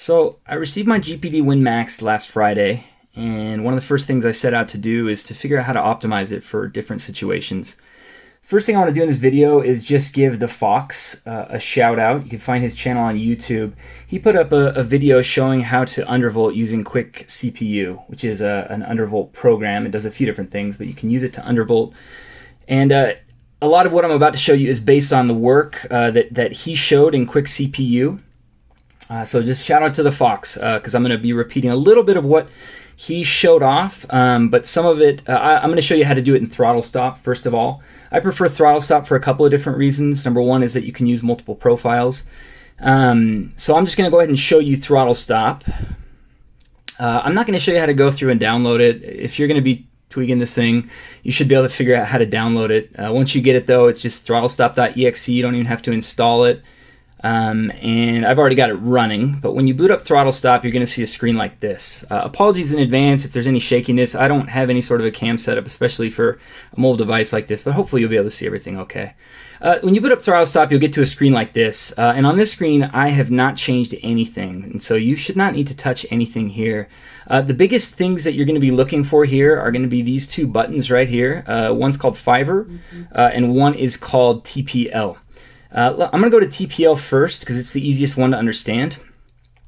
So I received my GPD Win Max last Friday, and one of the first things I set out to do is to figure out how to optimize it for different situations. First thing I want to do in this video is just give the Fox a shout out. You can find his channel on YouTube. He put up a video showing how to undervolt using Quick CPU, which is an undervolt program. It does a few different things, but you can use it to undervolt. And a lot of what I'm about to show you is based on the work that he showed in Quick CPU. So just shout out to the Fox, because I'm going to be repeating a little bit of what he showed off, but some of it, I'm going to show you how to do it in ThrottleStop, first of all. I prefer ThrottleStop for a couple of different reasons. Number one is that you can use multiple profiles. So I'm just going to go ahead and show you ThrottleStop. I'm not going to show you how to go through and download it. If you're going to be tweaking this thing, you should be able to figure out how to download it. Once you get it, though, it's just ThrottleStop.exe. You don't even have to install it. And I've already got it running, but when you boot up ThrottleStop, you're going to see a screen like this. Apologies in advance if there's any shakiness. I don't have any sort of a cam setup, especially for a mobile device like this, but hopefully you'll be able to see everything okay. When you boot up ThrottleStop, you'll get to a screen like this, and on this screen, I have not changed anything, and so you should not need to touch anything here. The biggest things that you're going to be looking for here are going to be these two buttons right here. One's called Fiverr, and one is called TPL. I'm going to go to TPL first because it's the easiest one to understand.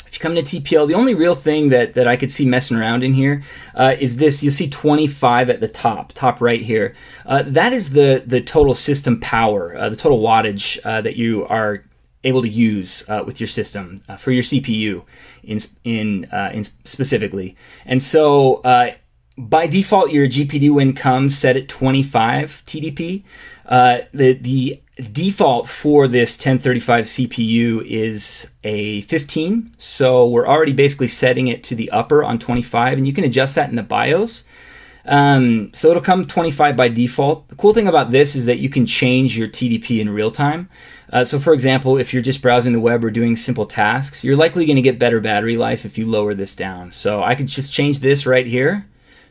If you come to TPL, the only real thing that I could see messing around in here is this. You'll see 25 at the top right here. That is the total system power, the total wattage that you are able to use with your system for your CPU in specifically. And so by default, your GPD Win comes set at 25 TDP. The default for this 1035 CPU is a 15, so we're already basically setting it to the upper on 25, and you can adjust that in the BIOS. So it'll come 25 by default. The cool thing about this is that you can change your TDP in real time. So for example, if you're just browsing the web or doing simple tasks, you're likely going to get better battery life if you lower this down. So I could just change this right here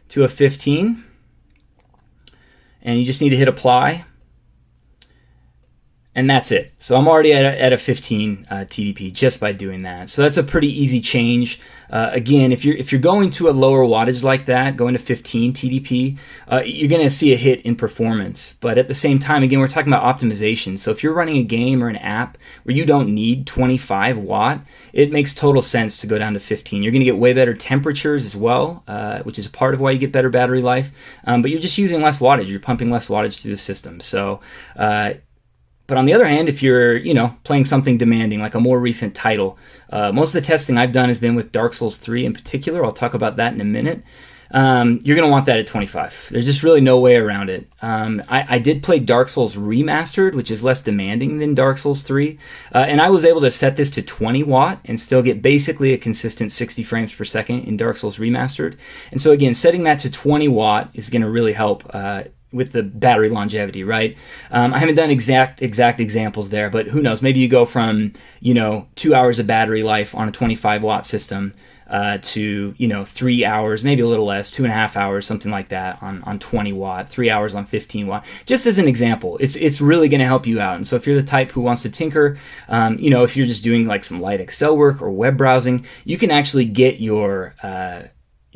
to a 15, and you just need to hit apply. And that's it. So I'm already at a 15 TDP just by doing that. So that's a pretty easy change. Again, if you're going to a lower wattage like that, going to 15 TDP, you're going to see a hit in performance. But at the same time, again, we're talking about optimization. So if you're running a game or an app where you don't need 25 watt, it makes total sense to go down to 15. You're going to get way better temperatures as well, which is a part of why you get better battery life. But you're just using less wattage. You're pumping less wattage through the system. So but on the other hand, if you're, playing something demanding, like a more recent title, most of the testing I've done has been with Dark Souls 3 in particular. I'll talk about that in a minute. You're going to want that at 25. There's just really no way around it. I did play Dark Souls Remastered, which is less demanding than Dark Souls 3, and I was able to set this to 20 watt and still get basically a consistent 60 frames per second in Dark Souls Remastered. And so again, setting that to 20 watt is going to really help with the battery longevity, right? I haven't done exact examples there, but who knows? Maybe you go from 2 hours of battery life on a 25 watt system to 3 hours, maybe a little less, 2.5 hours, something like that on 20 watt, 3 hours on 15 watt. Just as an example, it's really going to help you out. And so if you're the type who wants to tinker, if you're just doing like some light Excel work or web browsing, you can actually get your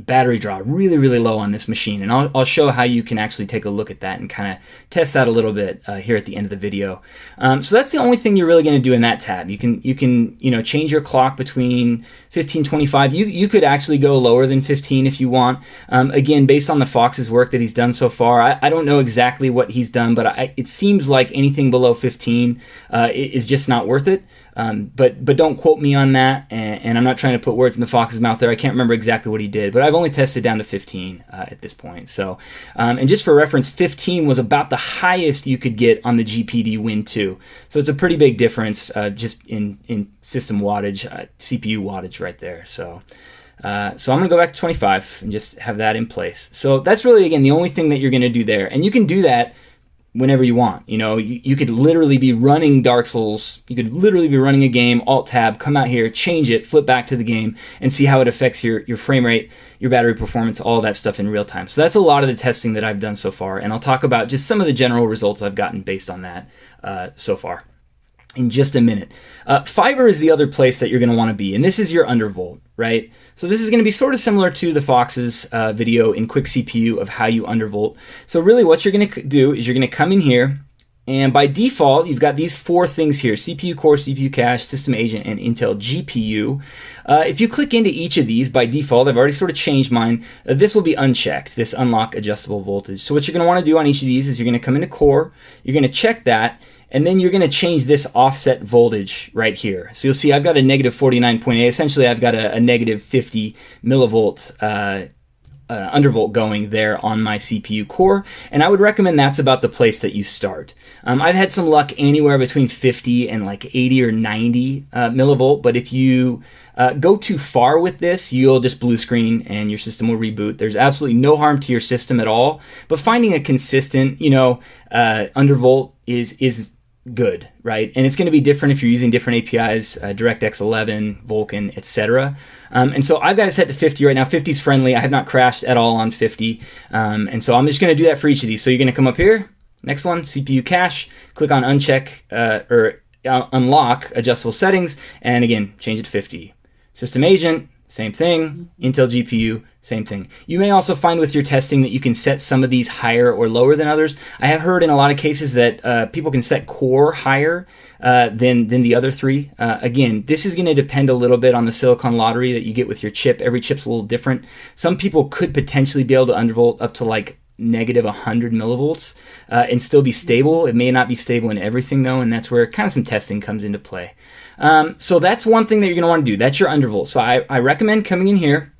battery draw really, really low on this machine, and I'll show how you can actually take a look at that and kind of test that a little bit here at the end of the video. So that's the only thing you're really going to do in that tab. You can change your clock between 15, 25. You could actually go lower than 15 if you want. Again, based on the Fox's work that he's done so far, I don't know exactly what he's done, but it seems like anything below 15 is just not worth it. But don't quote me on that, and I'm not trying to put words in the Fox's mouth there. I can't remember exactly what he did, but I've only tested down to 15 at this point. So, and just for reference, 15 was about the highest you could get on the GPD Win 2. So it's a pretty big difference just in system wattage, CPU wattage right there. So I'm going to go back to 25 and just have that in place. So that's really, again, the only thing that you're going to do there. And you can do that whenever you want. You could literally be running Dark Souls. You could literally be running a game, Alt-Tab, come out here, change it, flip back to the game, and see how it affects your frame rate, your battery performance, all of that stuff in real time. So that's a lot of the testing that I've done so far, and I'll talk about just some of the general results I've gotten based on that so far. in just a minute. Fiber is the other place that you're going to want to be, and this is your undervolt, right? So this is going to be sort of similar to the Fox's video in Quick CPU of how you undervolt. So really what you're going to do is you're going to come in here, and by default, you've got these 4 things here: CPU core, CPU cache, system agent, and Intel GPU. If you click into each of these by default, I've already sort of changed mine, this will be unchecked, this unlock adjustable voltage. So what you're going to want to do on each of these is you're going to come into core, you're going to check that, and then you're going to change this offset voltage right here. So you'll see I've got a negative 49.8. Essentially, I've got a negative 50 millivolt undervolt going there on my CPU core, and I would recommend that's about the place that you start. I've had some luck anywhere between 50 and like 80 or 90 millivolt, but if you go too far with this, you'll just blue screen and your system will reboot. There's absolutely no harm to your system at all, but finding a consistent, undervolt is good, right? And it's going to be different if you're using different APIs, DirectX 11, Vulkan, etc. And so I've got it set to 50 right now. 50 is friendly. I have not crashed at all on 50. And so I'm just going to do that for each of these. So you're going to come up here, next one, CPU cache, click on uncheck or unlock adjustable settings, and again, change it to 50. System agent, same thing. Intel GPU, same thing. You may also find with your testing that you can set some of these higher or lower than others. I have heard in a lot of cases that people can set core higher than the other 3. Again, this is going to depend a little bit on the silicon lottery that you get with your chip. Every chip's a little different. Some people could potentially be able to undervolt up to like negative 100 millivolts and still be stable. It may not be stable in everything though, and that's where kind of some testing comes into play. So that's one thing that you're going to want to do. That's your undervolt. So I recommend coming in here,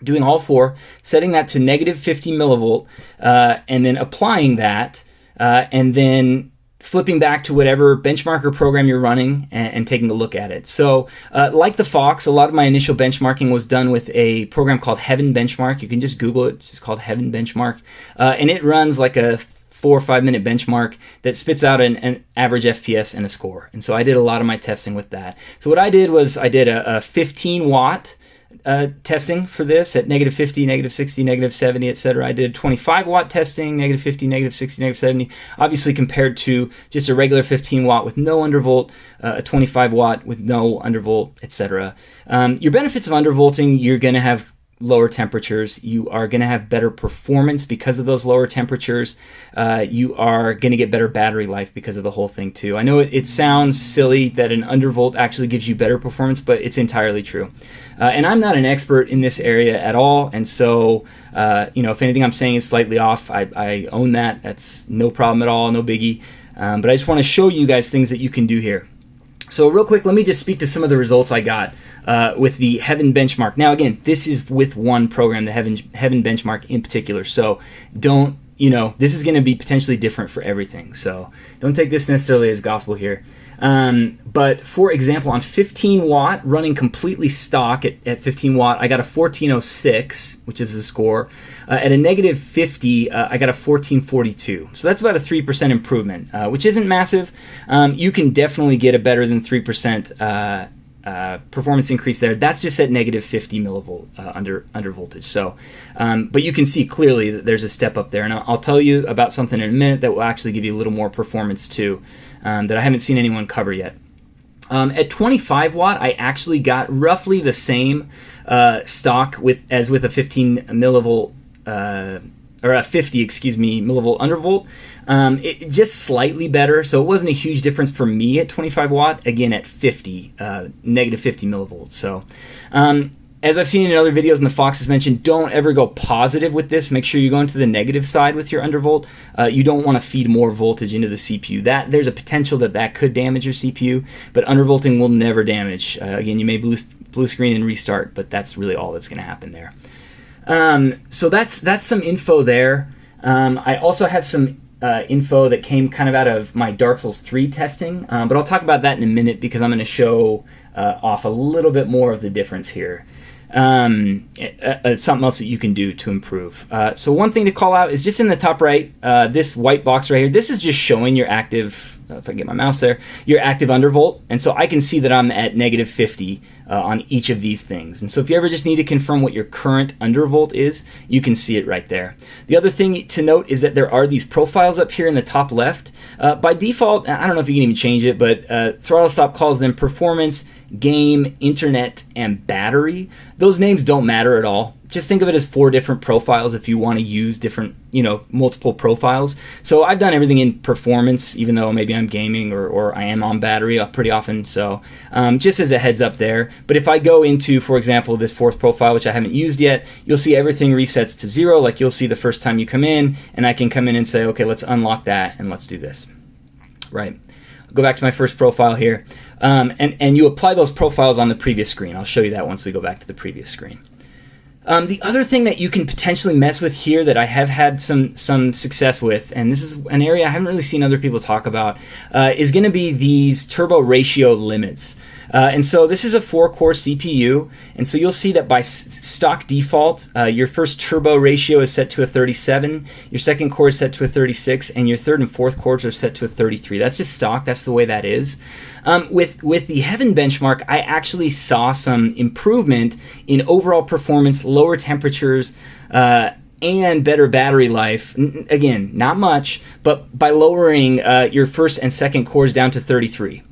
doing all 4, setting that to negative 50 millivolt, and then applying that, and then flipping back to whatever benchmarker program you're running and taking a look at it. So like the Fox, a lot of my initial benchmarking was done with a program called Heaven Benchmark. You can just Google it. It's just called Heaven Benchmark. And it runs like a 4 or 5 minute benchmark that spits out an average FPS and a score. And so I did a lot of my testing with that. So what I did was I did a 15 watt testing for this at negative 50, negative 60, negative 70, etc. I did 25 watt testing, negative 50, negative 60, negative 70, obviously compared to just a regular 15 watt with no undervolt, a 25 watt with no undervolt, etc. Your benefits of undervolting: you're going to have lower temperatures, you are going to have better performance because of those lower temperatures, you are going to get better battery life because of the whole thing too. I know it sounds silly that an undervolt actually gives you better performance, but it's entirely true. And I'm not an expert in this area at all, and so if anything I'm saying is slightly off, I own that. That's no problem at all, no biggie. But I just want to show you guys things that you can do here. So real quick, let me just speak to some of the results I got with the Heaven Benchmark. Now again, this is with one program, the Heaven Benchmark in particular. So don't, this is going to be potentially different for everything. So don't take this necessarily as gospel here. But for example, on 15 watt, running completely stock at 15 watt, I got a 1406, which is the score. At a negative 50, I got a 1442. So that's about a 3% improvement, which isn't massive. You can definitely get a better than 3% performance increase there. That's just at negative 50 millivolt under voltage. So, but you can see clearly that there's a step up there. And I'll tell you about something in a minute that will actually give you a little more performance too, that I haven't seen anyone cover yet. At 25 watt, I actually got roughly the same stock as with a 15 millivolt or a 50, millivolt undervolt. It just slightly better, so it wasn't a huge difference for me at 25 watt. Again, at 50, negative 50 millivolts. So, as I've seen in other videos, and the Fox has mentioned, don't ever go positive with this. Make sure you go into the negative side with your undervolt. You don't want to feed more voltage into the CPU. There's a potential that could damage your CPU, but undervolting will never damage. Again, you may blue screen and restart, but that's really all that's going to happen there. So that's some info there. I also have some info that came kind of out of my Dark Souls 3 testing, but I'll talk about that in a minute because I'm going to show off a little bit more of the difference here. Something else that you can do to improve. So one thing to call out is just in the top right, this white box right here. This is just showing your active if I get my mouse there, your active undervolt. And so I can see that I'm at negative 50 on each of these things. And so if you ever just need to confirm what your current undervolt is, you can see it right there. The other thing to note is that there are these profiles up here in the top left. By default, I don't know if you can even change it, but ThrottleStop calls them performance, game, internet, and battery. Those names don't matter at all. Just think of it as 4 different profiles if you want to use different, multiple profiles. So I've done everything in performance, even though maybe I'm gaming or I am on battery pretty often. So just as a heads up there. But if I go into, for example, this 4th profile, which I haven't used yet, you'll see everything resets to 0, like you'll see the first time you come in, and I can come in and say, okay, let's unlock that and let's do this. Right. I'll go back to my first profile here. And you apply those profiles on the previous screen. I'll show you that once we go back to the previous screen. The other thing that you can potentially mess with here that I have had some success with, and this is an area I haven't really seen other people talk about, is going to be these turbo ratio limits. And so this is a 4-core CPU, and so you'll see that by stock default, your first turbo ratio is set to a 37, your second core is set to a 36, and your third and fourth cores are set to a 33. That's just stock. That's the way that is. With the Heaven benchmark, I actually saw some improvement in overall performance, lower temperatures, and better battery life. Again, not much, but by lowering your first and second cores down to 33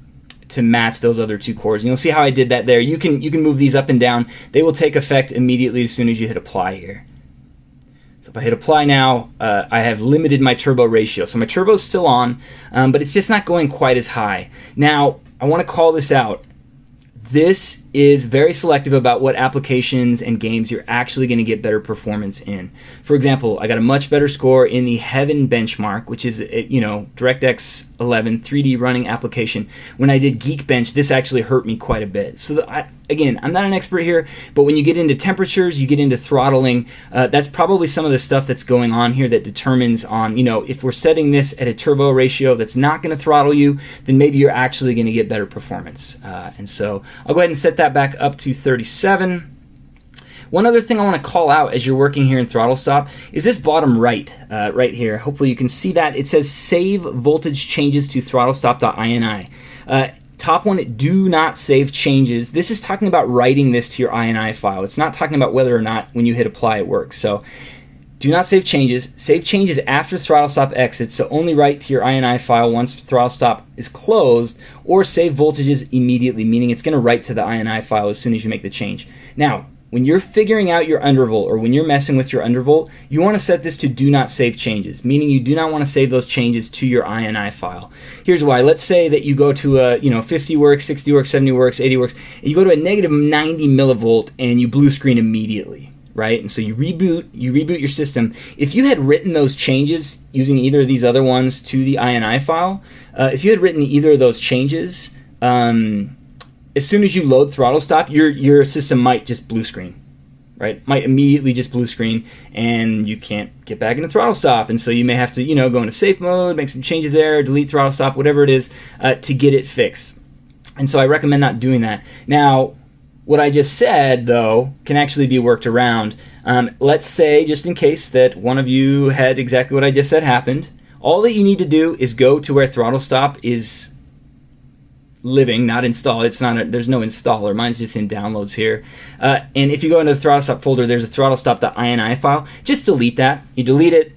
to match those other 2 cores. And you'll see how I did that there. You can move these up and down. They will take effect immediately as soon as you hit apply here. So if I hit apply now, I have limited my turbo ratio. So my turbo is still on, but it's just not going quite as high. Now, I want to call this out. This is very selective about what applications and games you're actually going to get better performance in. For example, I got a much better score in the Heaven benchmark, which is DirectX 11 3D running application. When I did Geekbench, this actually hurt me quite a bit. So again, I'm not an expert here, but when you get into temperatures, you get into throttling, that's probably some of the stuff that's going on here that determines on, if we're setting this at a turbo ratio that's not going to throttle you, then maybe you're actually going to get better performance. And so I'll go ahead and set that back up to 37. One other thing I want to call out as you're working here in ThrottleStop is this bottom right here. Hopefully you can see that. It says save voltage changes to ThrottleStop.ini. Top one, do not save changes. This is talking about writing this to your INI file. It's not talking about whether or not when you hit apply it works. So do not save changes. Save changes after ThrottleStop exits, so only write to your INI file once ThrottleStop is closed, or save voltages immediately, meaning it's going to write to the INI file as soon as you make the change. Now, when you're figuring out your undervolt or when you're messing with your undervolt, you want to set this to do not save changes, meaning you do not want to save those changes to your INI file. Here's why. Let's say that you go to a 50 works, 60 works, 70 works, 80 works, and you go to a negative 90 millivolt and you blue screen immediately, right? And so you reboot your system. If you had written those changes using either of these other ones to the INI file, if you had written either of those changes, as soon as you load ThrottleStop, your system might just blue screen, right? Might immediately just blue screen, and you can't get back into ThrottleStop. And so you may have to, go into safe mode, make some changes there, delete ThrottleStop, whatever it is, to get it fixed. And so I recommend not doing that. Now, what I just said, though, can actually be worked around. Let's say, just in case, that one of you had exactly what I just said happened. All that you need to do is go to where ThrottleStop is living, not install. There's no installer. Mine's just in downloads here. And if you go into the ThrottleStop folder, there's a ThrottleStop.ini file. Just delete that. You delete it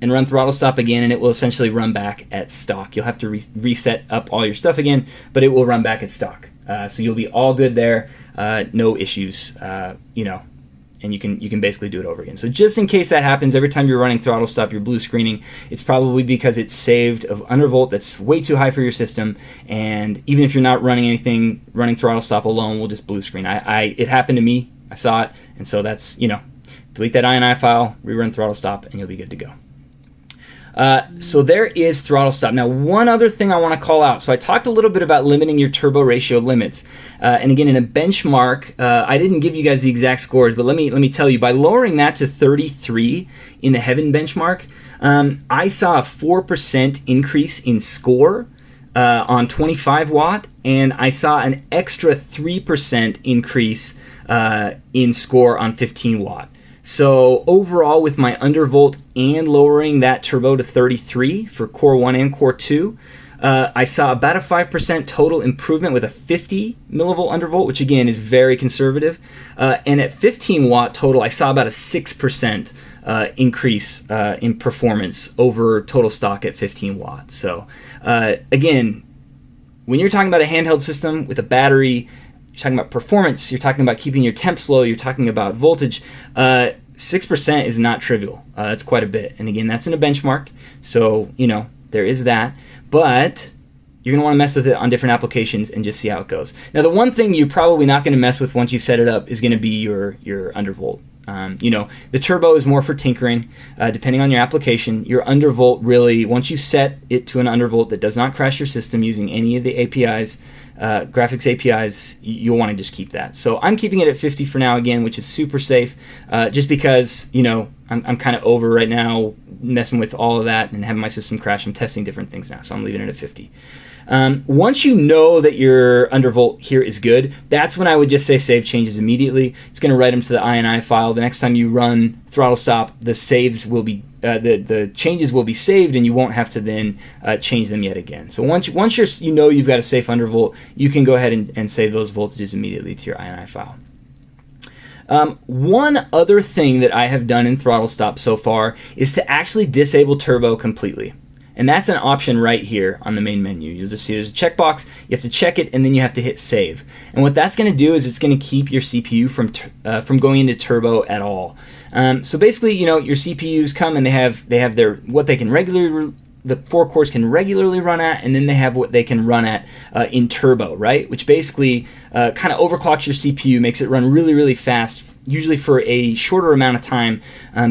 and run ThrottleStop again, and it will essentially run back at stock. You'll have to reset up all your stuff again, but it will run back at stock. So you'll be all good there. No issues. And you can basically do it over again. So just in case that happens, every time you're running ThrottleStop, you're blue screening, it's probably because it's saved of undervolt that's way too high for your system. And even if you're not running anything, running ThrottleStop alone will just blue screen. It happened to me. I saw it. And so that's, delete that INI file, rerun ThrottleStop, and you'll be good to go. So there is ThrottleStop. Now, one other thing I want to call out. So I talked a little bit about limiting your turbo ratio limits. And again, in a benchmark, I didn't give you guys the exact scores, but let me tell you, by lowering that to 33 in the Heaven benchmark, I saw a 4% increase in score on 25 watt, and I saw an extra 3% increase in score on 15 watt. So overall, with my undervolt and lowering that turbo to 33 for Core 1 and Core 2, I saw about a 5% total improvement with a 50 millivolt undervolt, which again is very conservative. And at 15 watt total, I saw about a 6% increase in performance over total stock at 15 watts. So again, when you're talking about a handheld system with a battery, you're talking about performance, you're talking about keeping your temps low, you're talking about voltage, 6% is not trivial. That's quite a bit. And again, that's in a benchmark. So, there is that. But you're going to want to mess with it on different applications and just see how it goes. Now, the one thing you're probably not going to mess with once you set it up is going to be your undervolt. The turbo is more for tinkering, depending on your application. Your undervolt really, once you set it to an undervolt that does not crash your system using any of the APIs, graphics APIs, you'll want to just keep that. So I'm keeping it at 50 for now again, which is super safe, just because, I'm kind of over right now messing with all of that and having my system crash. I'm testing different things now, so I'm leaving it at 50. Once you know that your undervolt here is good, that's when I would just say save changes immediately. It's going to write them to the INI file. The next time you run ThrottleStop, the saves will be the changes will be saved, and you won't have to then change them yet again. So once you've got a safe undervolt, you can go ahead and save those voltages immediately to your INI file. One other thing that I have done in ThrottleStop so far is to actually disable turbo completely. And that's an option right here on the main menu. You'll just see there's a checkbox. You have to check it, and then you have to hit save. And what that's going to do is it's going to keep your CPU from going into turbo at all. So basically, your CPUs come and they have their what they can the 4 cores can regularly run at, and then they have what they can run at in turbo, right? Which basically kind of overclocks your CPU, makes it run really, really fast, usually for a shorter amount of time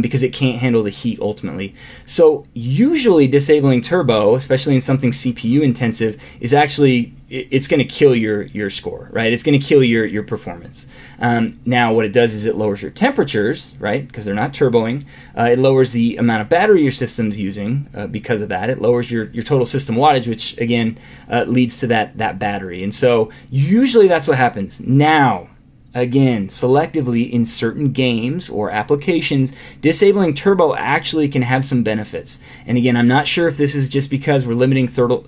because it can't handle the heat ultimately. So usually disabling turbo, especially in something CPU intensive, is actually, it's going to kill your score, right? It's going to kill your performance. Now what it does is it lowers your temperatures, right? Because they're not turboing. It lowers the amount of battery your system's using because of that. It lowers your total system wattage, which again leads to that battery. And so usually that's what happens. Now, again, selectively in certain games or applications, disabling turbo actually can have some benefits. And again, I'm not sure if this is just because we're limiting thermal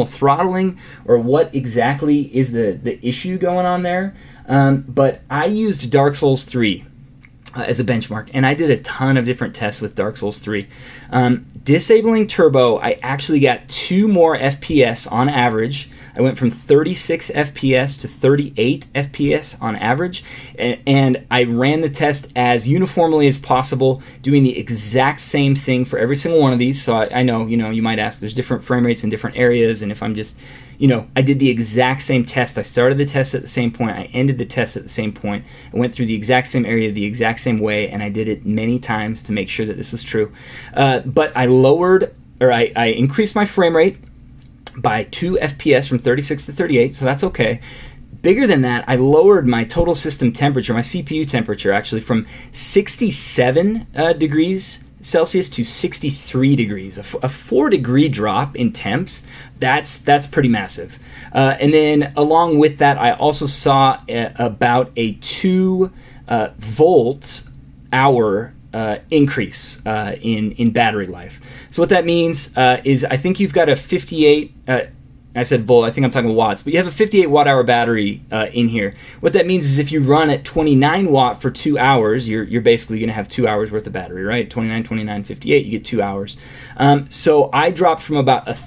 throttling or what exactly is the issue going on there. But I used Dark Souls 3 as a benchmark, and I did a ton of different tests with Dark Souls 3. Disabling turbo, I actually got 2 more FPS on average. I went from 36 FPS to 38 FPS on average, and I ran the test as uniformly as possible, doing the exact same thing for every single one of these. So I know, you might ask, there's different frame rates in different areas, and if I'm just, I did the exact same test. I started the test at the same point. I ended the test at the same point. I went through the exact same area the exact same way, and I did it many times to make sure that this was true. But I increased my frame rate by 2 FPS from 36 to 38, so that's okay. Bigger than that, I lowered my total system temperature, my CPU temperature actually, from 67 degrees Celsius to 63 degrees. A 4-degree drop in temps, that's pretty massive. And then along with that, I also saw about a 2 volt hour increase in battery life. So what that means is I think you've got a 58, I said volt, I think I'm talking watts, but you have a 58 watt hour battery in here. What that means is if you run at 29 watt for 2 hours, you're basically going to have 2 hours worth of battery, right? 29, 58, you get 2 hours. So I dropped from about a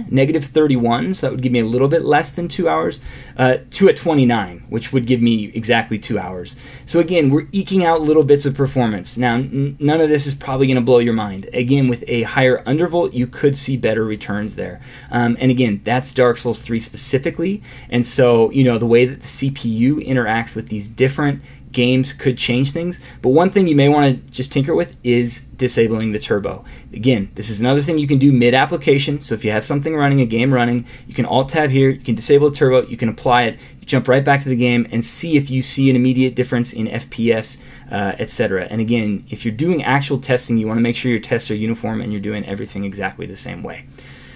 negative 31, so that would give me a little bit less than 2 hours, to a 29, which would give me exactly 2 hours. So again, we're eking out little bits of performance. Now, none of this is probably going to blow your mind. Again, with a higher undervolt, you could see better returns there. And again, that's Dark Souls 3 specifically. And so, the way that the CPU interacts with these different games could change things. But one thing you may want to just tinker with is disabling the turbo. Again, this is another thing you can do mid-application. So if you have something running, a game running, you can Alt-Tab here, you can disable the turbo, you can apply it, you jump right back to the game and see if you see an immediate difference in FPS, etc. And again, if you're doing actual testing, you want to make sure your tests are uniform and you're doing everything exactly the same way,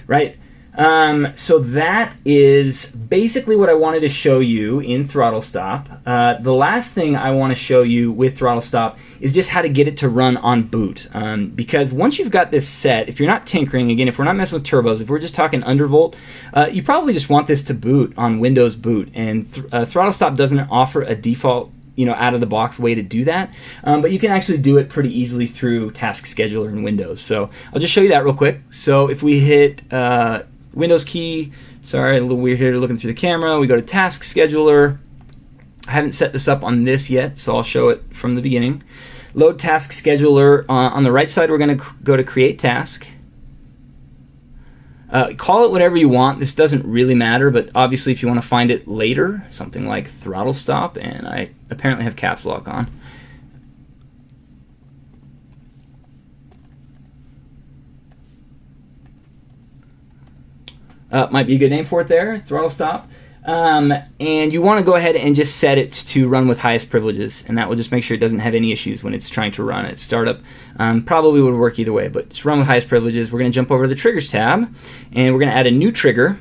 right? So that is basically what I wanted to show you in ThrottleStop. The last thing I want to show you with ThrottleStop is just how to get it to run on boot. Because once you've got this set, if you're not tinkering, again, if we're not messing with turbos, if we're just talking undervolt, you probably just want this to boot on Windows boot. And ThrottleStop doesn't offer a default out of the box way to do that, but you can actually do it pretty easily through Task Scheduler in Windows. So I'll just show you that real quick. So if we hit Windows key, sorry, a little weird here looking through the camera, we go to Task Scheduler. I haven't set this up on this yet, so I'll show it from the beginning. Load Task Scheduler. On the right side, we're going to go to Create Task. Call it whatever you want. This doesn't really matter, but obviously if you want to find it later, something like ThrottleStop, and I apparently have caps lock on. Might be a good name for it there, ThrottleStop. And you want to go ahead and just set it to run with highest privileges, and that will just make sure it doesn't have any issues when it's trying to run at startup. Probably would work either way, but just run with highest privileges. We're going to jump over to the Triggers tab, and we're going to add a new trigger.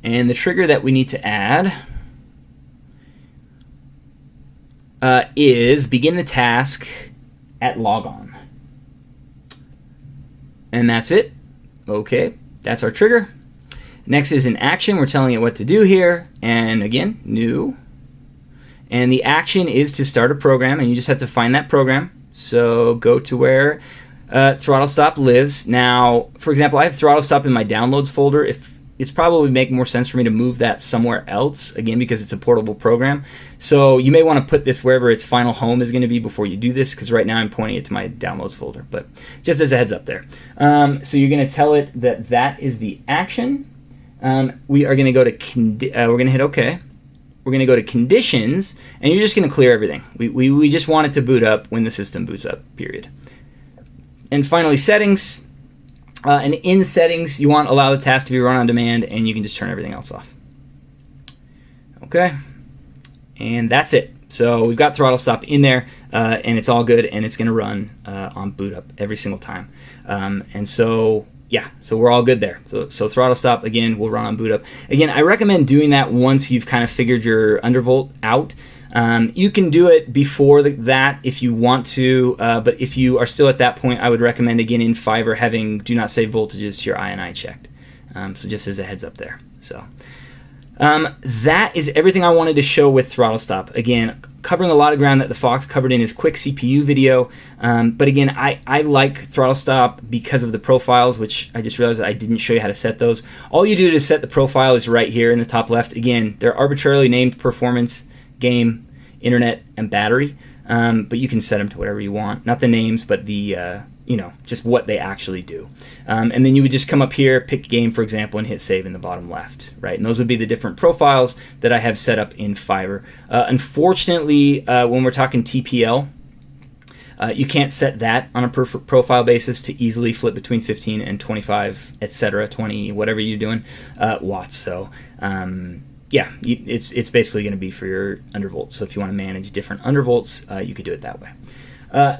And the trigger that we need to add is begin the task at logon. And that's it. Okay, that's our trigger. Next is an action. We're telling it what to do here. And again, new. And the action is to start a program, and you just have to find that program. So go to where ThrottleStop lives. Now, for example, I have ThrottleStop in my downloads folder. It's probably make more sense for me to move that somewhere else, again, because it's a portable program. So you may want to put this wherever its final home is going to be before you do this, because right now I'm pointing it to my downloads folder. But just as a heads up there. So you're going to tell it that that is the action. We are going to go to, we're going to hit OK. We're going to go to conditions, and you're just going to clear everything. We just want it to boot up when the system boots up, period. And finally, settings. And in settings, you want allow the task to be run on demand, and you can just turn everything else off. Okay. And that's it. So we've got ThrottleStop in there, and it's all good, and it's going to run on boot up every single time. And so... yeah, so we're all good there. So ThrottleStop, again, will run on boot up. Again, I recommend doing that once you've kind of figured your undervolt out. You can do it before that if you want to, but if you are still at that point, I would recommend, again, in Fiverr having do not save voltages to your INI checked. So just as a heads up there. So that is everything I wanted to show with ThrottleStop. Again, covering a lot of ground that the Fox covered in his quick CPU video. But again, I like ThrottleStop because of the profiles, which I just realized I didn't show you how to set those. All you do to set the profile is right here in the top left. Again, they're arbitrarily named performance, game, internet, and battery. But you can set them to whatever you want. Not the names, but the just what they actually do. And then you would just come up here, pick game, for example, and hit save in the bottom left, right? And those would be the different profiles that I have set up in Fiverr. Unfortunately, when we're talking TPL, you can't set that on a profile basis to easily flip between 15 and 25, etc., 20, whatever you're doing, watts. So, yeah, it's basically going to be for your undervolts. So if you want to manage different undervolts, you could do it that way.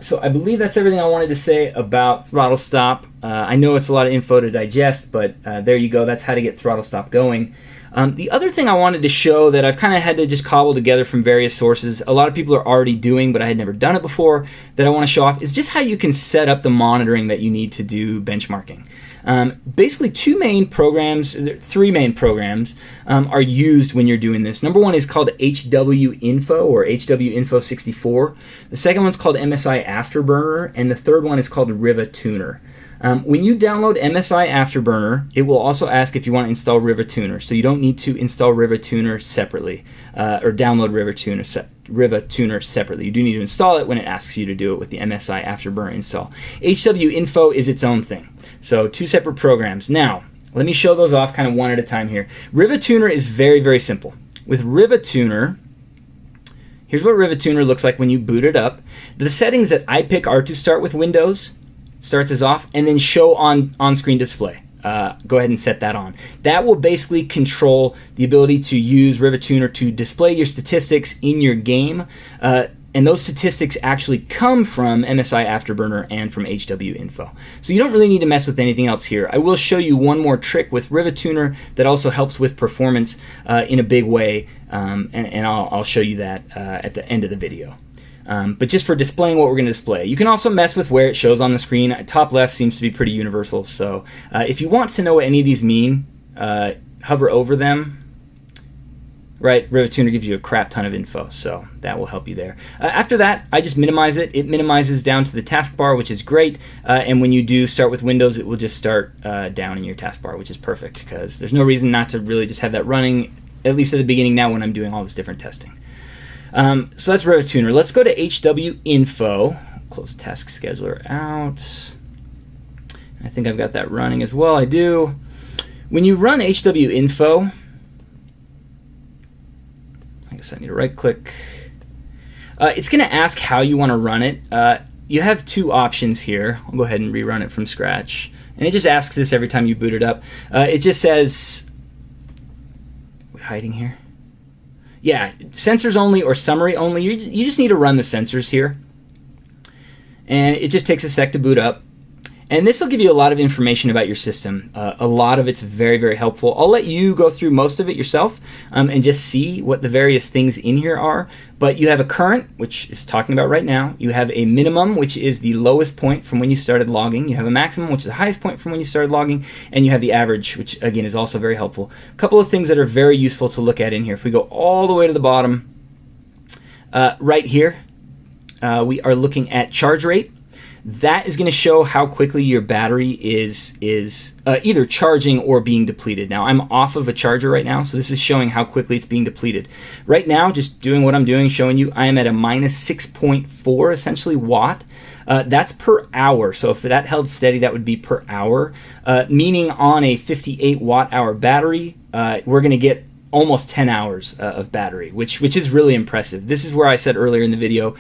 So I believe that's everything I wanted to say about ThrottleStop. I know it's a lot of info to digest, but there you go. That's how to get ThrottleStop going. The other thing I wanted to show that I've kind of had to just cobble together from various sources, a lot of people are already doing, but I had never done it before, that I want to show off, is just how you can set up the monitoring that you need to do benchmarking. Basically, three main programs are used when you're doing this. Number one is called HWiNFO or HWiNFO 64. The second one's called MSI Afterburner, and the third one is called Rivatuner. When you download MSI Afterburner, it will also ask if you want to install Rivatuner. So you don't need to install Rivatuner separately or download Rivatuner separately. You do need to install it when it asks you to do it with the MSI Afterburner install. HWiNFO is its own thing. So two separate programs. Now, let me show those off kind of one at a time here. Rivatuner is very, very simple. With Rivatuner, here's what Rivatuner looks like when you boot it up. The settings that I pick are to start with Windows, starts as off, and then show on-screen display. Go ahead and set that on. That will basically control the ability to use Rivatuner to display your statistics in your game. And And those statistics actually come from MSI Afterburner and from HWiNFO. So you don't really need to mess with anything else here. I will show you one more trick with Rivatuner that also helps with performance in a big way, and I'll show you that at the end of the video. But just for displaying what we're going to display. You can also mess with where it shows on the screen. Top left seems to be pretty universal. So if you want to know what any of these mean, hover over them. Right, Rivatuner gives you a crap ton of info, so that will help you there. After that, I just minimize it. It minimizes down to the taskbar, which is great. And when you do start with Windows, it will just start down in your taskbar, which is perfect because there's no reason not to really just have that running, at least at the beginning now when I'm doing all this different testing. So that's Rivatuner. Let's go to HWiNFO. Close task scheduler out. I think I've got that running as well. I do. When you run HWiNFO, I guess I need to right click. It's going to ask how you want to run it. You have two options here. I'll go ahead and rerun it from scratch. And it just asks this every time you boot it up. It just says, are we hiding here? Yeah, sensors only or summary only. You just need to run the sensors here. And it just takes a sec to boot up. And this will give you a lot of information about your system. A lot of it's very, very helpful. I'll let you go through most of it yourself and just see what the various things in here are. But you have a current, which is talking about right now. You have a minimum, which is the lowest point from when you started logging. You have a maximum, which is the highest point from when you started logging. And you have the average, which again is also very helpful. A couple of things that are very useful to look at in here. If we go all the way to the bottom, right here, we are looking at charge rate. That is going to show how quickly your battery is either charging or being depleted. Now, I'm off of a charger right now, so this is showing how quickly it's being depleted. Right now, just doing what I'm doing, showing you, I am at a minus 6.4, essentially, watt. That's per hour. So if that held steady, that would be per hour, meaning on a 58 watt hour battery, we're going to get almost 10 hours of battery, which is really impressive. This is where I said earlier in the video,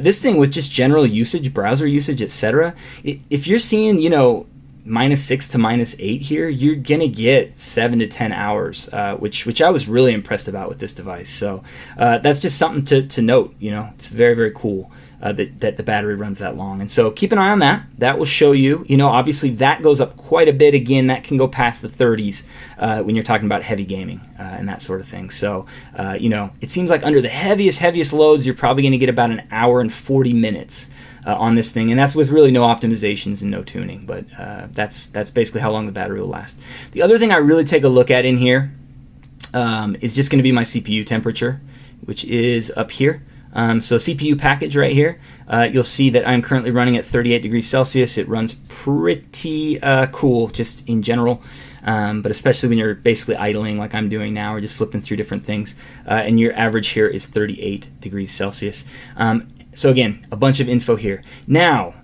this thing with just general usage, browser usage, etc. If you're seeing, minus 6 to minus 8 here, you're gonna get 7 to 10 hours, which I was really impressed about with this device. So that's just something to note. It's very, very cool. That the battery runs that long. And so keep an eye on that. That will show you, obviously that goes up quite a bit. Again, that can go past the 30s when you're talking about heavy gaming and that sort of thing. So, it seems like under the heaviest loads, you're probably going to get about an hour and 40 minutes on this thing. And that's with really no optimizations and no tuning. But that's basically how long the battery will last. The other thing I really take a look at in here is just going to be my CPU temperature, which is up here. So CPU package right here, you'll see that I'm currently running at 38 degrees Celsius. It runs pretty cool just in general, but especially when you're basically idling like I'm doing now or just flipping through different things. And your average here is 38 degrees Celsius. So again, a bunch of info here. Now,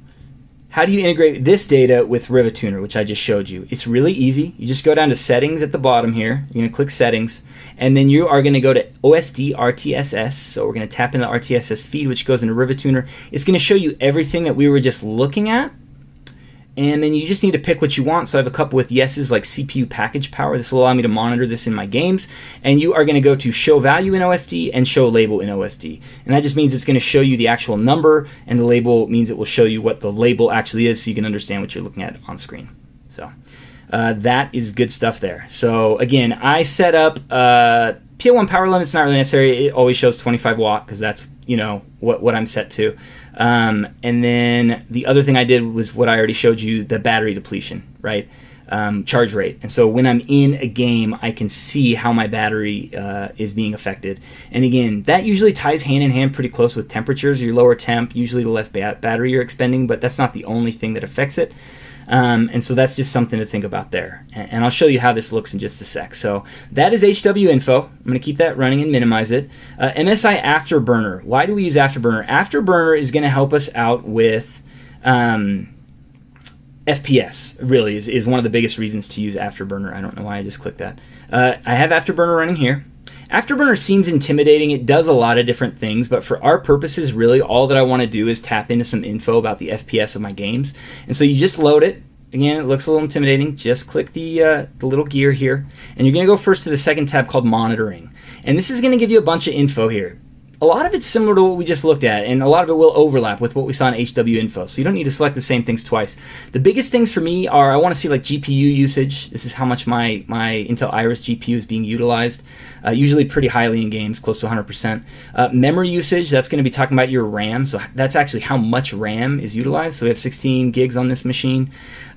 how do you integrate this data with Rivatuner, which I just showed you? It's really easy. You just go down to settings at the bottom here. You're going to click settings, and then you are going to go to OSD RTSS. So we're going to tap into the RTSS feed, which goes into Rivatuner. It's going to show you everything that we were just looking at. And then you just need to pick what you want. So I have a couple with yeses like CPU package power. This will allow me to monitor this in my games. And you are going to go to show value in OSD and show label in OSD. And that just means it's going to show you the actual number, and the label means it will show you what the label actually is so you can understand what you're looking at on screen. So that is good stuff there. So again, I set up PL1 power limit's not really necessary. It always shows 25 watt because that's what I'm set to. And then the other thing I did was what I already showed you, the battery depletion, right? Charge rate. And so when I'm in a game, I can see how my battery is being affected. And again, that usually ties hand in hand pretty close with temperatures. Your lower temp, usually the less battery you're expending, but that's not the only thing that affects it. And so that's just something to think about there. And I'll show you how this looks in just a sec. So that is HWiNFO. I'm going to keep that running and minimize it. MSI Afterburner. Why do we use Afterburner? Afterburner is going to help us out with FPS, really, is one of the biggest reasons to use Afterburner. I don't know why I just clicked that. I have Afterburner running here. Afterburner seems intimidating. It does a lot of different things, but for our purposes, really, all that I want to do is tap into some info about the FPS of my games. And so you just load it. Again, it looks a little intimidating. Just click the little gear here, and you're going to go first to the second tab called Monitoring. And this is going to give you a bunch of info here. a lot of it's similar to what we just looked at, and a lot of it will overlap with what we saw in HWiNFO, so you don't need to select the same things twice. The biggest things for me are, I want to see like GPU usage. This is how much my Intel Iris GPU is being utilized, usually pretty highly in games, close to 100%. Memory usage, that's going to be talking about your RAM, so that's actually how much RAM is utilized. So we have 16 gigs on this machine.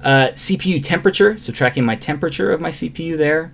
CPU temperature, so tracking my temperature of my CPU there.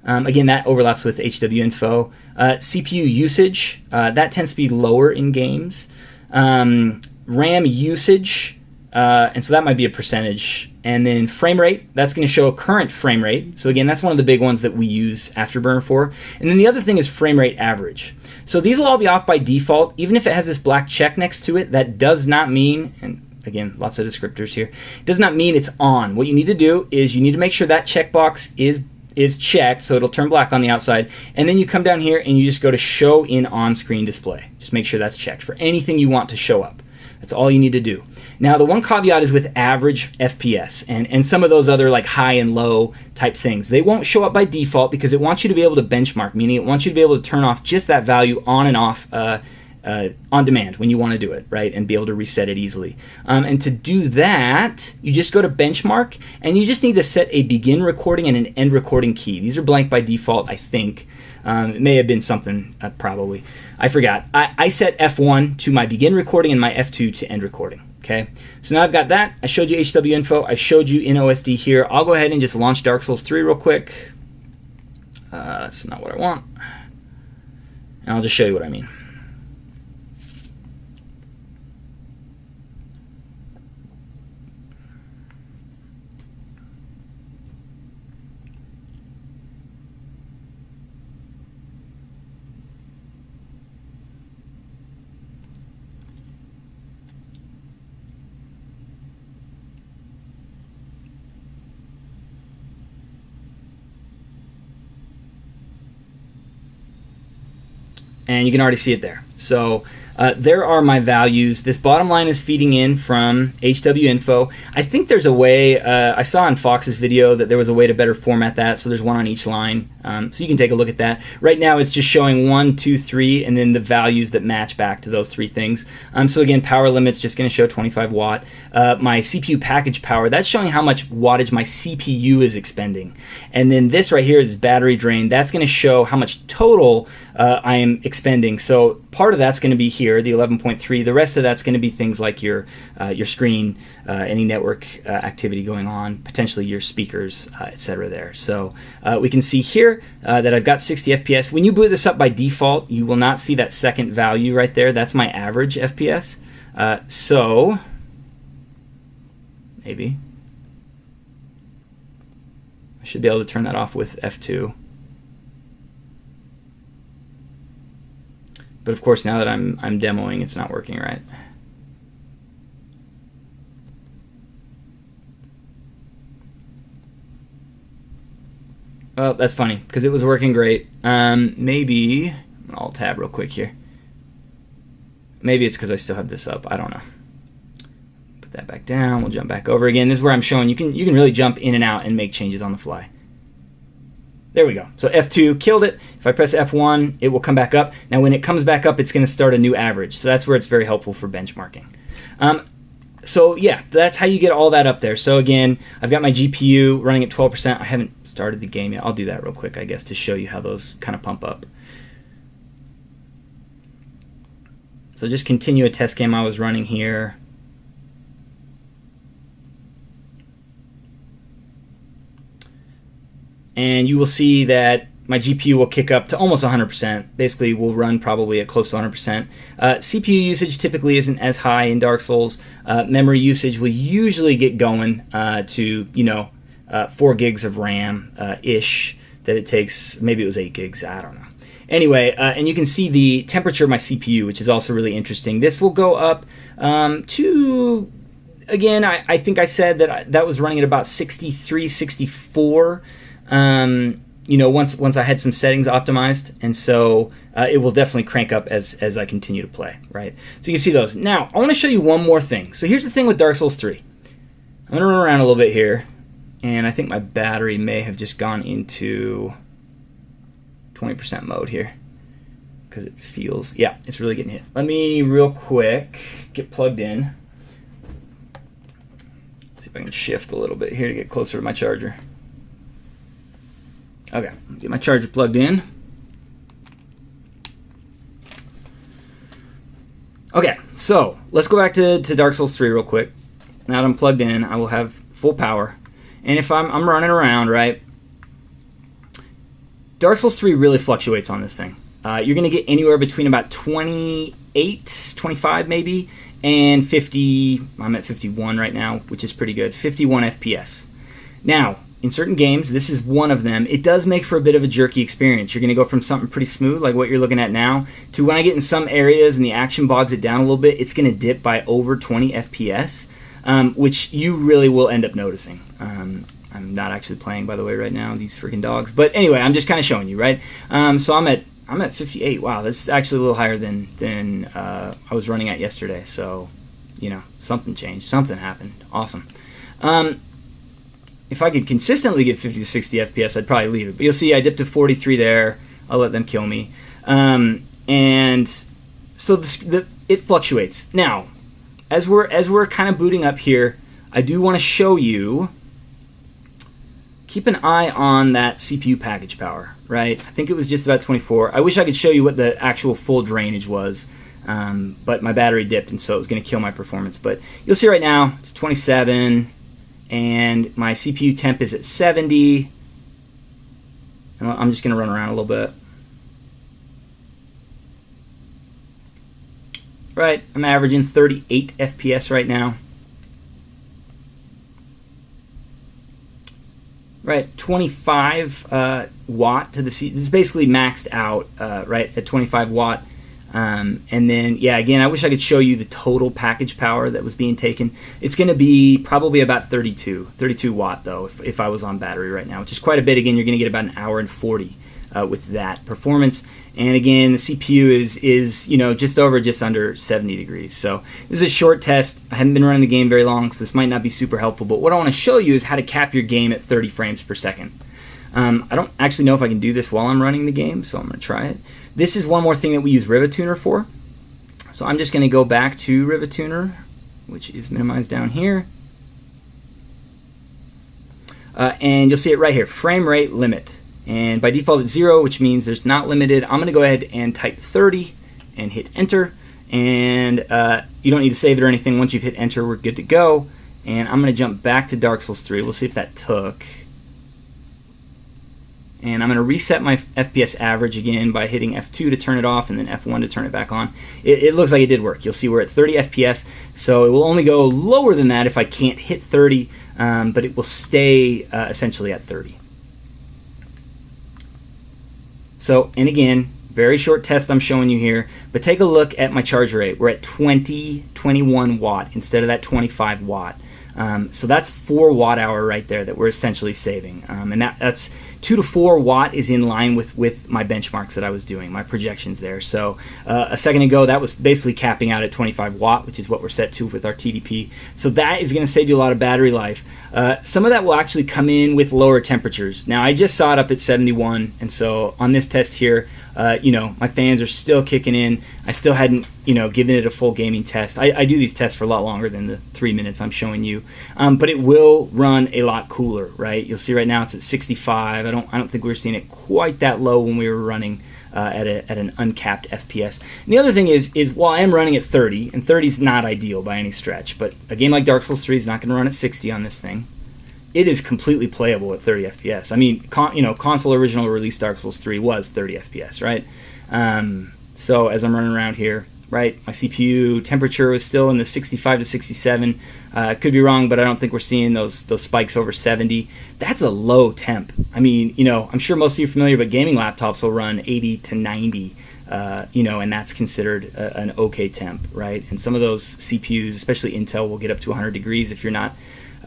Again, that overlaps with HWiNFO. CPU usage, that tends to be lower in games. RAM usage, and so that might be a percentage. And then frame rate, that's going to show a current frame rate. So again, that's one of the big ones that we use Afterburner for. And then the other thing is frame rate average. So these will all be off by default. Even if it has this black check next to it, that does not mean, and again, lots of descriptors here, does not mean it's on. What you need to do is you need to make sure that checkbox is checked, so it'll turn black on the outside, and then you come down here and you just go to show in on-screen display. Just make sure that's checked for anything you want to show up. That's all you need to do. Now, the one caveat is with average FPS and some of those other like high and low type things. They won't show up by default because it wants you to be able to benchmark, meaning it wants you to be able to turn off just that value on and off on demand when you want to do it, right? And be able to reset it easily. And to do that, you just go to benchmark and you just need to set a begin recording and an end recording key. These are blank by default, I think. It may have been something, probably. I forgot. I set F1 to my begin recording and my F2 to end recording. Okay, so now I've got that. I showed you HWiNFO. I showed you in OSD here. I'll go ahead and just launch Dark Souls 3 real quick. That's not what I want. And I'll just show you what I mean. And you can already see it there. So there are my values. This bottom line is feeding in from HWiNFO. I think there's a way, I saw in Fox's video that there was a way to better format that, so there's one on each line. So you can take a look at that. Right now it's just showing 1, 2, 3, and then the values that match back to those three things. So again, power limit's just going to show 25 watt. My CPU package power, that's showing how much wattage my CPU is expending. And then this right here is battery drain. That's going to show how much total I am expending. So part of that's going to be here, the 11.3. The rest of that's going to be things like your screen, any network activity going on, potentially your speakers, etc. there. So we can see here that I've got 60 FPS. When you boot this up by default, you will not see that second value right there. That's my average FPS. So maybe I should be able to turn that off with F2. But of course, now that I'm demoing, it's not working right. Well, that's funny, because it was working great. Maybe, I'll tab real quick here. Maybe it's because I still have this up. I don't know. Put that back down. We'll jump back over again. This is where I'm showing you can really jump in and out and make changes on the fly. There we go. So F2 killed it. If I press F1, it will come back up. Now when it comes back up, it's going to start a new average. So that's where it's very helpful for benchmarking. So yeah, that's how you get all that up there. So again, I've got my GPU running at 12%. I haven't started the game yet. I'll do that real quick, I guess, to show you how those kind of pump up. So just continue a test game I was running here. And you will see that my GPU will kick up to almost 100%. Basically, will run probably at close to 100%. CPU usage typically isn't as high in Dark Souls. Memory usage will usually get going to 4 gigs of RAM ish that it takes. Maybe it was 8 gigs. I don't know. Anyway, and you can see the temperature of my CPU, which is also really interesting. This will go up to, again, I think I said that was running at about 63, 64. Once I had some settings optimized, and so it will definitely crank up as I continue to play, right? So you can see those. Now, I want to show you one more thing. So here's the thing with Dark Souls 3. I'm going to run around a little bit here, and I think my battery may have just gone into 20% mode here, because it feels, yeah, it's really getting hit. Let me real quick get plugged in. See if I can shift a little bit here to get closer to my charger. Okay, get my charger plugged in. Okay, so let's go back to Dark Souls 3 real quick. Now that I'm plugged in, I will have full power. And if I'm running around, right, Dark Souls 3 really fluctuates on this thing. You're going to get anywhere between about 28, 25 maybe, and 50. I'm at 51 right now, which is pretty good. 51 FPS. Now, in certain games, this is one of them. It does make for a bit of a jerky experience. You're going to go from something pretty smooth, like what you're looking at now, to when I get in some areas and the action bogs it down a little bit, it's going to dip by over 20 FPS, which you really will end up noticing. I'm not actually playing, by the way, right now, these freaking dogs. But anyway, I'm just kind of showing you, right? So I'm at 58. Wow, that's actually a little higher than I was running at yesterday. So, you know, something changed. Something happened. Awesome. If I could consistently get 50 to 60 FPS, I'd probably leave it. But you'll see I dipped to 43 there. I'll let them kill me. And so it fluctuates. Now, as we're kind of booting up here, I do want to show you, keep an eye on that CPU package power, right? I think it was just about 24. I wish I could show you what the actual full drainage was, but my battery dipped, and so it was going to kill my performance. But you'll see right now, it's 27, and my CPU temp is at 70. And I'm just going to run around a little bit. Right, I'm averaging 38 FPS right now. Right, 25 watt to the C. This is basically maxed out, right, at 25 watt. And then, yeah, again, I wish I could show you the total package power that was being taken. It's going to be probably about 32 watt, though, if I was on battery right now, which is quite a bit. Again, you're going to get about an hour and 40 with that performance. And again, the CPU is just under 70 degrees. So this is a short test. I haven't been running the game very long, so this might not be super helpful. But what I want to show you is how to cap your game at 30 frames per second. I don't actually know if I can do this while I'm running the game, so I'm going to try it. This is one more thing that we use Rivatuner for. So I'm just going to go back to Rivatuner, which is minimized down here. And you'll see it right here, frame rate limit. And by default it's 0, which means there's not limited. I'm going to go ahead and type 30 and hit enter. And you don't need to save it or anything. Once you've hit enter, we're good to go. And I'm going to jump back to Dark Souls 3. We'll see if that took. And I'm going to reset my FPS average again by hitting F2 to turn it off and then F1 to turn it back on. It looks like it did work. You'll see we're at 30 FPS, so it will only go lower than that if I can't hit 30, but it will stay essentially at 30. So, and again, very short test I'm showing you here, but take a look at my charge rate. We're at 21 watt instead of that 25 watt. So that's 4 watt hour right there that we're essentially saving. And that's 2 to 4 watt is in line with my benchmarks that I was doing, my projections there. So a second ago, that was basically capping out at 25 watt, which is what we're set to with our TDP. So that is going to save you a lot of battery life. Some of that will actually come in with lower temperatures. Now, I just saw it up at 71, and so on this test here, my fans are still kicking in. I still hadn't, given it a full gaming test. I do these tests for a lot longer than the 3 minutes I'm showing you, but it will run a lot cooler, right? You'll see right now it's at 65. I don't think we were seeing it quite that low when we were running at an uncapped FPS. And the other thing is while I am running at 30, and 30 is not ideal by any stretch, but a game like Dark Souls 3 is not going to run at 60 on this thing. It is completely playable at 30 FPS. I mean, console original release Dark Souls 3 was 30 FPS, right? So as I'm running around here, right, my CPU temperature was still in the 65 to 67. Could be wrong, but I don't think we're seeing those spikes over 70. That's a low temp. I mean, I'm sure most of you are familiar, but gaming laptops will run 80 to 90. And that's considered an okay temp, right? And some of those CPUs, especially Intel, will get up to 100 degrees if you're not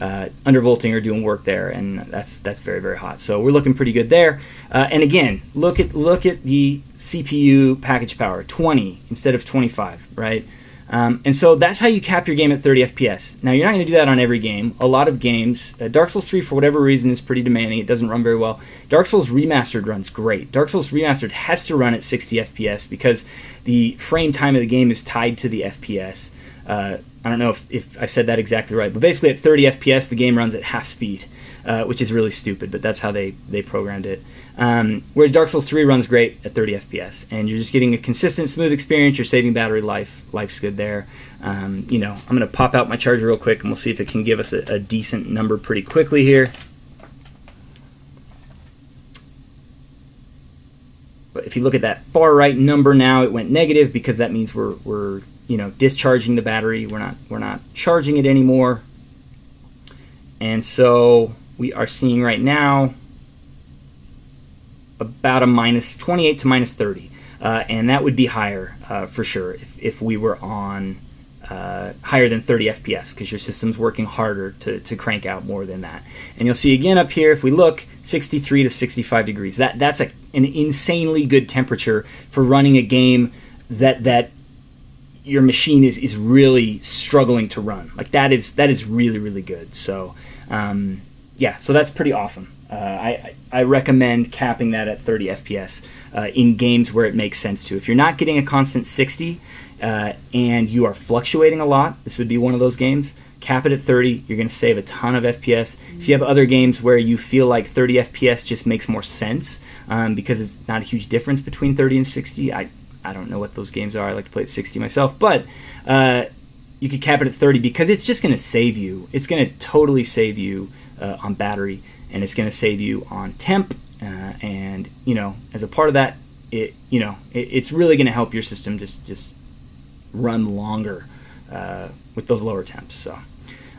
undervolting or doing work there, and that's very, very hot. So we're looking pretty good there. And again, look at the CPU package power, 20 instead of 25, right? And so that's how you cap your game at 30 FPS. Now, you're not going to do that on every game. A lot of games, Dark Souls 3, for whatever reason, is pretty demanding. It doesn't run very well. Dark Souls Remastered runs great. Dark Souls Remastered has to run at 60 FPS because the frame time of the game is tied to the FPS. I don't know if I said that exactly right, but basically at 30 FPS, the game runs at half speed, which is really stupid, but that's how they programmed it. Whereas Dark Souls 3 runs great at 30 FPS, and you're just getting a consistent, smooth experience. You're saving battery life. Life's good there. I'm going to pop out my charger real quick, and we'll see if it can give us a decent number pretty quickly here. But if you look at that far right number now, it went negative because that means we're discharging the battery. We're not charging it anymore. And so we are seeing right now about a minus 28 to minus 30. And that would be higher for sure if we were on higher than 30 FPS, because your system's working harder to crank out more than that. And you'll see again up here, if we look, 63 to 65 degrees. That's an insanely good temperature for running a game that your machine is really struggling to run. Like that is really, really good. So yeah, so that's pretty awesome. I recommend capping that at 30 FPS in games where it makes sense to. If you're not getting a constant 60 and you are fluctuating a lot, this would be one of those games. Cap it at 30. You're going to save a ton of FPS. If you have other games where you feel like 30 FPS just makes more sense because it's not a huge difference between 30 and 60, I don't know what those games are. I like to play at 60 myself, but you could cap it at 30 because it's just going to save you. It's going to totally save you on battery, and it's going to save you on temp. And as a part of that, it's really going to help your system just run longer with those lower temps. So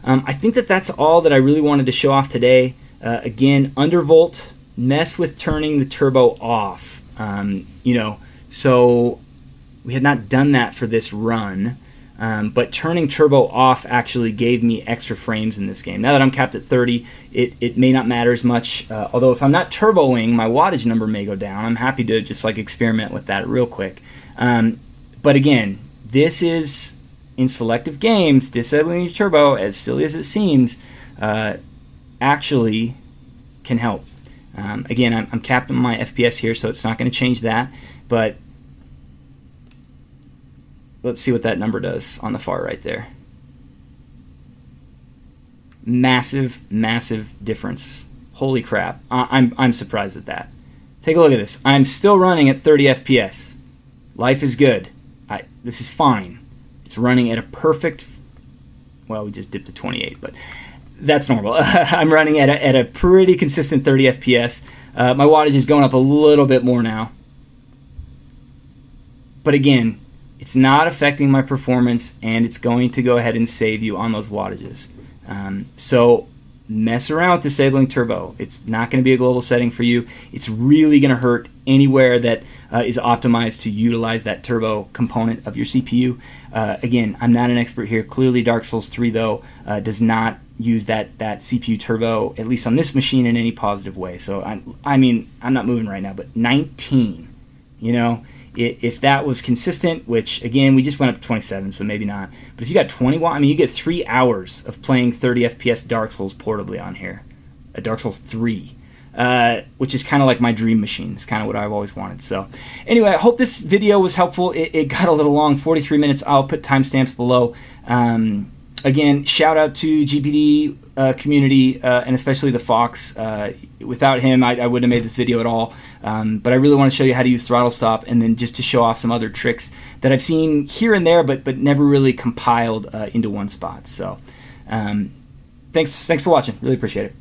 I think that's all that I really wanted to show off today. Again, undervolt, mess with turning the turbo off. So we had not done that for this run, but turning turbo off actually gave me extra frames in this game. Now that I'm capped at 30, it may not matter as much, although if I'm not turboing, my wattage number may go down. I'm happy to just experiment with that real quick. But again, this is, in selective games, disabling your turbo, as silly as it seems, actually can help. Again, I'm capping my FPS here, so it's not going to change that, but let's see what that number does on the far right there. Massive, massive difference. Holy crap. I'm surprised at that. Take a look at this. I'm still running at 30 FPS. Life is good. This is fine. It's running at a perfect, well, we just dipped to 28, but that's normal. I'm running at a pretty consistent 30 FPS. My wattage is going up a little bit more now. But again, it's not affecting my performance, and it's going to go ahead and save you on those wattages. So mess around with disabling turbo. It's not going to be a global setting for you. It's really going to hurt anywhere that is optimized to utilize that turbo component of your CPU. Again, I'm not an expert here. Clearly Dark Souls 3, though, does not use that CPU turbo, at least on this machine, in any positive way. So I'm not moving right now, but 19, if that was consistent, which again, we just went up to 27, so maybe not. But if you got 20 watt, you get 3 hours of playing 30 FPS Dark Souls portably on here. Dark Souls 3, which is kind of like my dream machine. It's kind of what I've always wanted. So anyway, I hope this video was helpful. It got a little long, 43 minutes. I'll put timestamps below. Again, shout out to GPD community, and especially the Fox. Without him, I wouldn't have made this video at all. But I really want to show you how to use ThrottleStop, and then just to show off some other tricks that I've seen here and there, but never really compiled into one spot. So thanks for watching. Really appreciate it.